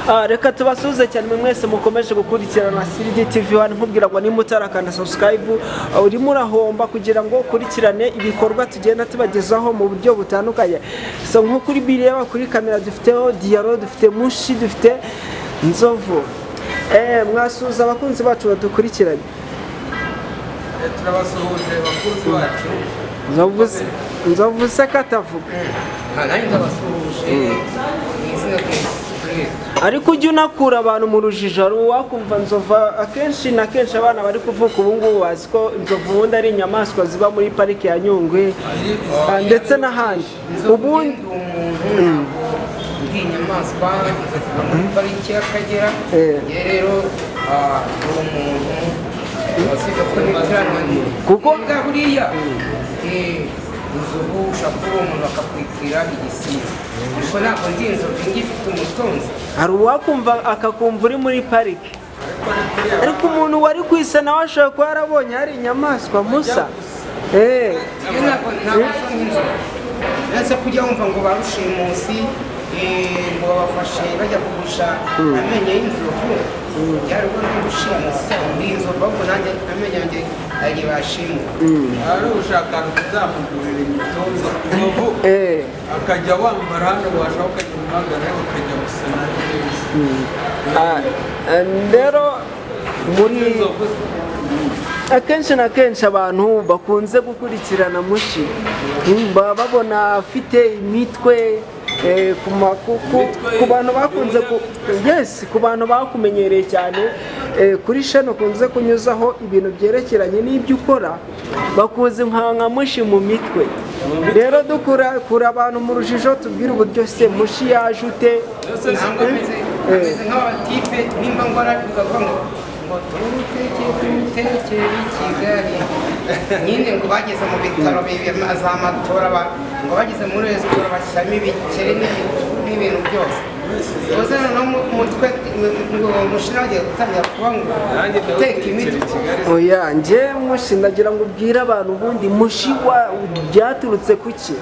Reka tubasuze cyane mwese mukomeje gukurikirana Siridi TV1 nkubwira ngo nimutarakanda subscribe urimo urahomba kugira ngo ukurikirane ibikorwa tugenda tubagezaho mu buryo butandukanye. So nko kuri bireba kuri kamera dufiteho Diaro, dufite Mushi, dufite Nzovu. Mwasuza abakunzi bacu badukurikiranye. Turabasuhuje abakunzi bacu. Nzovu se katavuga. Nanjye ndabasuhuje. Ariko ujya unakura abantu mu rujijo wakumva Nzovu akenshi na kenshi abana bari kuvuka ubu ngubu bazi ko Nzovu ubundi ari inyamaswa ziba muri pariki ya Nyungwe ndetse n'ahandi. Ubundi inyamaswa muri pariki y'Akagera rero umuntu wasibye ko nitirana kuko buriya Inzovu ushobora umuntu akakwitira igisiga ariko ntabwo ndi inzovu ngifite umutunzi. hari uwakumva akakumva uri muri pariki ariko umuntu wari ku isi nawe ashobora kuba yarabonye hari inyamaswa musa. Ntabwo nk'inzovu uretse kujya wumva ngo barushimusi ngo babafashe bajya kugurisha amenyo y'inzovu byarubwo n'ubushimusi muri inzovu ahubwo nanjye amenyo yanjye ari bashimu ari ushaka kuzamugurira imitozo inzovu akajya wambara hano washaka ukajya umuhagarara ukajya gusana rero muri akenshi na kenshi abantu bakunze gukurikirana Mushi baba babona afite imitwe ku bantu bakunze ku bantu bakumenyereye cyane kuri shano kunze kunyuzaho ibintu byerekeranye n'ibyo ukora bakuze nka Mushi mu mitwe. Rero dukura abantu mu rujijo tubwire uburyo se Mushi yaje ute ameze nk'abatipe nimba ngora bigavuga ngo turutekere Kigali nyine ngo bageze mu bitaro za matora ngo bageze muri resitora bashyiramo ibikeri n'ibintu byose uzana no mutwe ngo Mushi nagiye gutangira kuba ngo uteka imiti. Oya nje Mushi ndagira ngo ubwire abantu ubundi Mushi byaturutse kuki.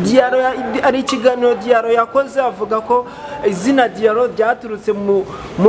Diaro ari ikiganiro Diaro yakoze avuga ko izina Diaro ryaturutse mu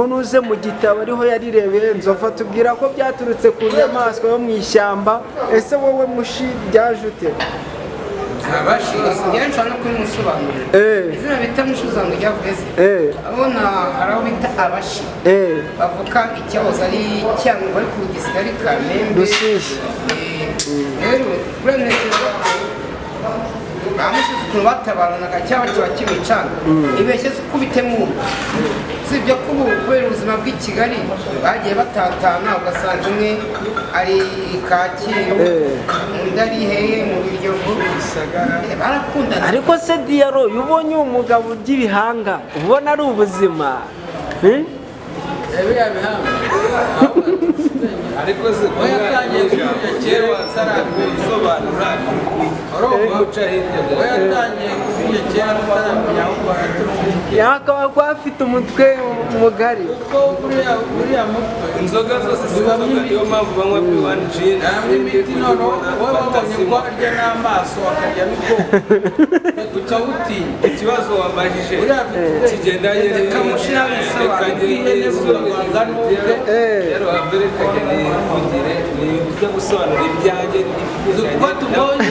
nuze mu gitabo ariho yarirebeye Nzovu tubwira ko byaturutse ku nyamaswa yo mu ishyamba. Ese wowe Mushi byaje ute? Abashi ngenshi no kumusobanurira izina bita Mushi uzango ryavuze abona haraho bita abashi bavuka icyahoze ari cyangwa bari ku gisigari Kamembe Rusizi. rero kurenekeza bamusize ukuntu batabaranaga cyangwa kiba kimicana ibeshye kubitemo sibyo kubu kubera ubuzima bw'i Kigali bagiye batatana ugasanga umwe ari Kacyiru undi ari hehe mu biryo barakundana. Ariko se Diaro ubonye umugabo urya ibihanga ubona ari ubuzima ariko se yatangiye kera sarabisobanura umuca hirya yatangiye kera mutaramenya aho yakaba ko afite umutwe mugari ko buriya mutwe inzoga zose zibavuga niyo mpamvu banywa B1 gin imiti none babonye ko arya n'amaso akarya n'ubwoko gucawuti ikibazo wambajije kigendanye n'ikamushi n'abisobanura n'ubwe rero abere kagene kugire ni byo gusobanura ibyanjye kuko tubonye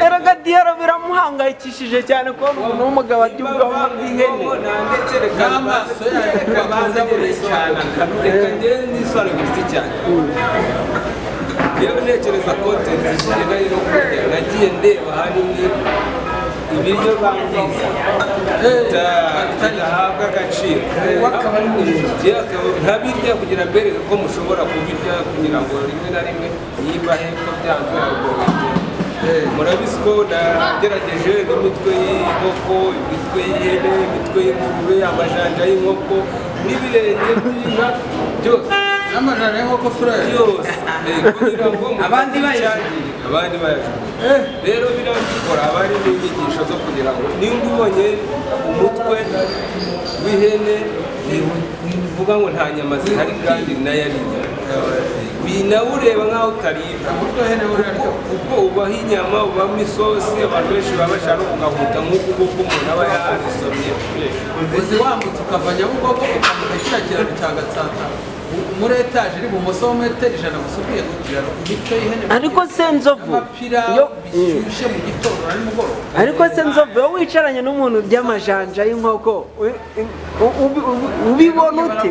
Erega Diaro biramuhangayikishije cyane ko umuntu w'umugabo arya ubwonko bw'ihene n'amaso yawe abanza cyane reka ngende n'isobanuro gifite cyane yewe ntekereza content zigenda rero kujya nagiye ndeba ahanini ibiryo bangiza bitahabwa agaciro ntabirya kugira mbere ko mushobora kubirya kugira ngo rimwe na rimwe niba hepfo byanze murabizi ko nagerageje n'imitwe y'inkoko, imitwe y'ihene, imitwe y'ingurube, amajanja y'inkoko n'ibirenge by'inka byose n'amajanja y'inkoko byose kugira ngo abandi bayajya rero birabikora abari n'inyigisho zo kugira ngo nimba ubonye umutwe w'ihene uvuga ngo nta nyama zihari kandi nayo ari inyama binawureba nk'aho utaribwa kuko ubaho inyama ubamo isosi abantu benshi baba bashaka no kugahuta nk'uko umuntu aba yarisomye uzi wambutse ukava Nyabugogo ukambuka kiriya kiraro cya Gatsata muri etaje iri ibumoso metero 100 gusa uvuye ku kiraro imitwe y'ihene ariko se Nzovu yo bishyushye mu gitondo na nimugoroba ariko se Nzovu iyo wicaranye n'umuntu urya amajanja y'inkoko ubibona ute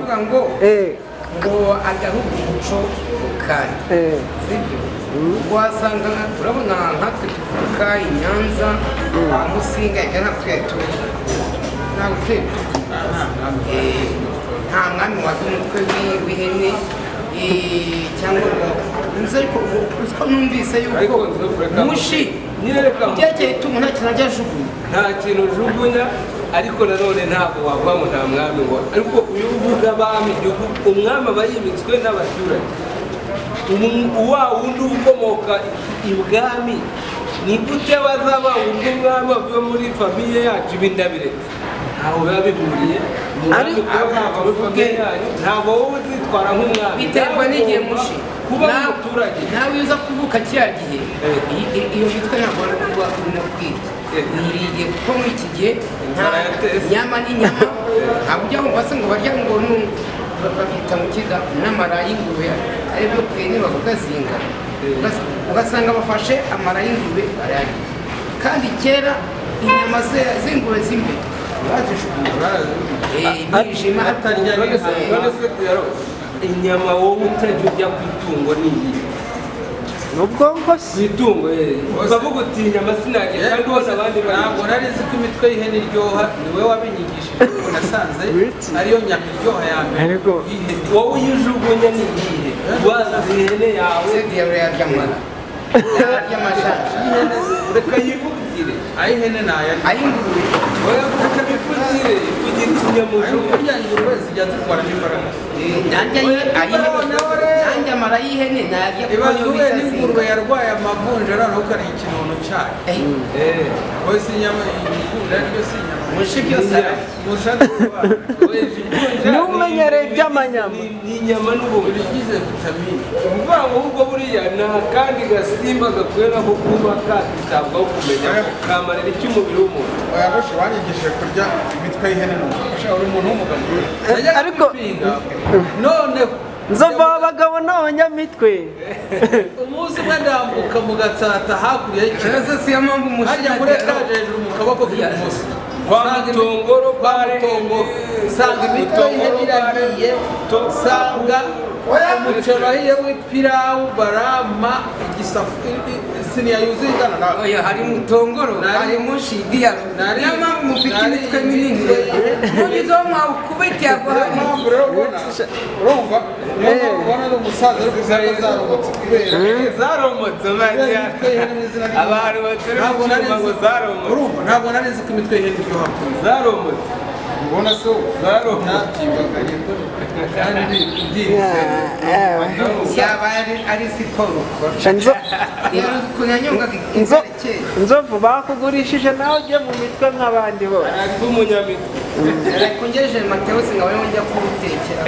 ngo agahugu umuco kandi sibyo wasanga turabona nkatwe tuvuka i Nyanza Musinga natwe ntabwo nta mwami wazi umutwe w'ihene cyangwa nzi ariko uko numvise yuko mushi ugegeye ituma nta kintu ajya ajugunya nta kintu ujugunya ariko nanone ntabwo wavamo nta mwami ngo ariko uyu uvuga abami igihugu umwami aba yimitswe n'abaturage wa wundi ukomoka ibwami ni gute bazaba undi mwami avuye muri famiye yacu b'indabiretse ntaho biba bihuriye ntabwo wowe uzitwara nk'umwami biterwa n'igihe mushi kuba umuturage nawe uza kuvuka kiriya gihe iyo mitwe ntabwo ari kuba urimo kwiga wiriye kuko muri iki gihe nta nyama n'inyama ntabwo ujya wumva se ngo barya ngo babita mu kiga n'amara y'ingurube ari byo kwene bavuga zinga ugasanga bafashe amara y'ingurube barayarya kandi kera inyama z'ingurube z'imbere bazishukura imijima atarya inyama wowe utajya ujya ku itungo n'iyi n'ubwonko ku itungo ukavuga uti inyama sinarya kandi ubona abandi ntabwo nari nzi ko imitwe y'ihene iryoha ni wowe wabinyigishije kuko nasanze ariyo nyama iryoha ya mbere wowe iyo ujugunya ni iyihe wazi ihene yawe sediyabure yaryamara yaryamashaka reka yivugire ay'ihene nayarya ay'ingurube oya reka bivugire kugira ikinyamujuru kurya ingurube zijya zitwara n'imbaraga nanjye amara y'ihene nayarya ibaze uhuye n'ingurube yarwaye amavunja noneho ukariye ikinono cyayo wowe si inyama ikunda ariko si inyama mushi byose n'umenyereye iby'amanyama ni inyama n'ubundi igize vitamine uvuga ngo ubwo buriya nta kandi gasimba gakwiye nko kuba kakitabwaho kumenya kamarira icy'umubiri w'umuntu bayaboshe banyigishije kurya imitwe y'ihene ushaka uri umuntu w'umugabo ariko noneho Nzovu abagabo n'abanyamitwe umunsi umwe ndambuka mu Gatsata hakurya y'ikibazo si yo mpamvu mushi hajya muri etaje hejuru mu kaboko k'ibumoso kwa Mutongoro sanga imitwe y'ihene irahiye sanga umuceri wahiye w'ipirawu barama isiniya yuzuye ingana nawe oya hari Mutongoro hari mushi diya niyo mpamvu mufite imitwe minini nizo mwawukubitiye mpamvu rero urumva niyo mpamvu ubona ari umusaza uri kuzana zaromotse kubera zaromotse abantu batari kucyuma ngo zaromotse urumva ntabwo nari nzi ko imitwe y'ihene iryoha zaromotse ubona se zaromotse kandi yaba ari siporo Nzovu bakugurishije nawe ujye mu mitwe nk'abandi bose ari umunyamitwe kungejeje Mateus ngo abe njya kurutekera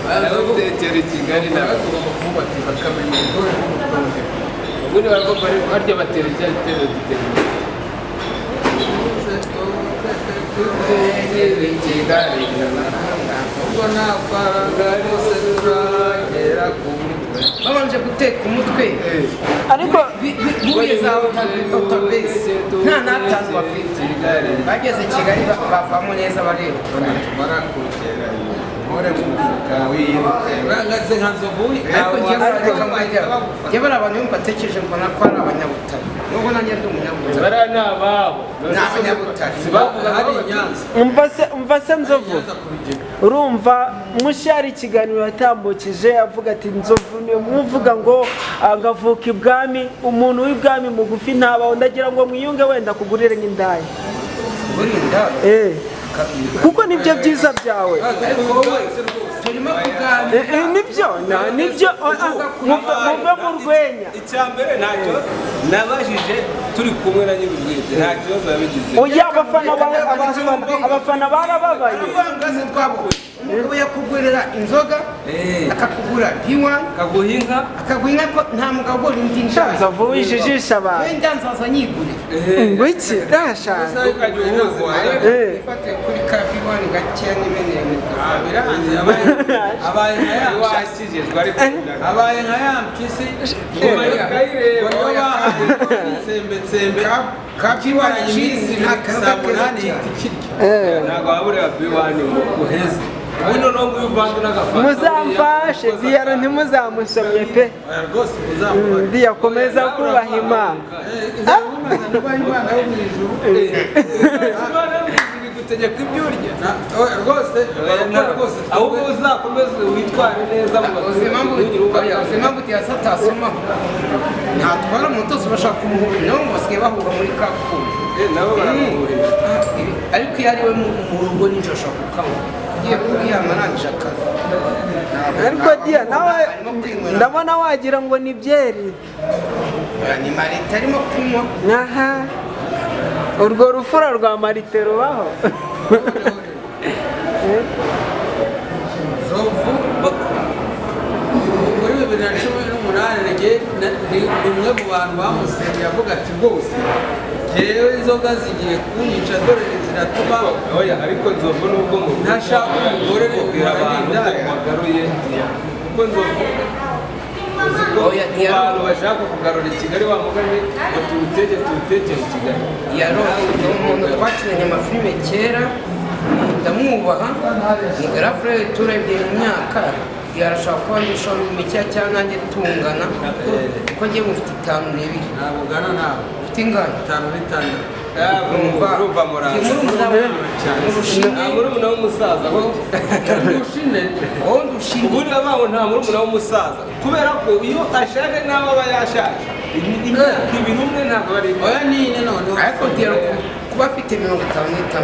baragutekera i Kigali nawe tugomba kumubatiza akamenyero ubundi baravuga barya batera icyayi gitero gitero babanje guteka umutwe ariko bugeze aho nta n'atanu bafite bageze Kigali bavamo neza bareba njye bari abantu batekereje mbona ko ari abanyabutare nubwo nanjye ndi umunyabutare bariya ni ababo ni abanyabutare hari Nyanza umva se Nzovu urumva mushi hari ikiganiro yatambukije avuga ati Nzovu niyo muvuga ngo agavuka ibwami umuntu w'ibwami mugufi ntabaho ndagira ngo mwiyunge wenda kugurire nk'indaya kuko nibyo byiza byawe nibyo muve mu rwenya icya mbere ntacyo nabajije turi kumwe na nyir'ubwite nta kibazo yabigize oya abafana barababaye umugabo yakugurira inzoga akakugura D1 akaguha inka akaguha inka ko nta mugabo ugura indi nshaka nzovu wijijisha abantu wenda nzaza nyigurira ngo iki ndashaka ukajya uhuza ifate kuri ka D1 gakeya n'imeneye mu biranze abaye nka ya wakijijwe ariko abaye nka ya mpyisi tsembe kakiwaranye iminsi saa munani ikirya ntabwo wabureba biwani uheze ubuno no nguyu uvanze n'agafanta muzamfashe diyara ntimuzamusomye pe rwose uzamubona ndiyakomeza kubaha imana imana yo mu ijuru gutegeka ibyo urya rwose ahubwo uzakomeze witware neza mu ubuzima butiya satasomaho ntatwara umutozo bashaka umuhura nabo basigaye bahura muri kakundi nabo baramuhurira ariko iyo ari we mu rugo nijoro ashobora kukanywa ugiye kuryama arangije akazi ariko diya nawe ndabona wagira ngo ni byeri ni marita arimo kunywa aha urwo rufura rwa marite rubaho zovu muri 2018 ni umwe mu bantu bamusengeye avuga ati rwose jewe inzoga zigiye kunyica dore ziratuma oya ariko nzovu nubwo mu ntashaka umugore kubwira abantu ko bagaruye kuko nzovu abantu bashaka kugarura i Kigali wa mugani ngo tuwutekere i Kigali ni umuntu twakinanye amafilime kera ndamwubaha ni garafure turebye mu myaka yarashaka kuba ndushaho mu mikeya cyangwa nanjye tungana kuko njye mufite 5 n'ibiri ntabwo ugana nawe ufite ingahe 5 n'itandatu urumva muraza murumuna w'umusaza ubundi abaho nta murumuna w'umusaza kubera ko iyo ashaje nawe aba yashaje imyaka ibiri umwe ntabwo bari oya nine none ariko kuba afite 56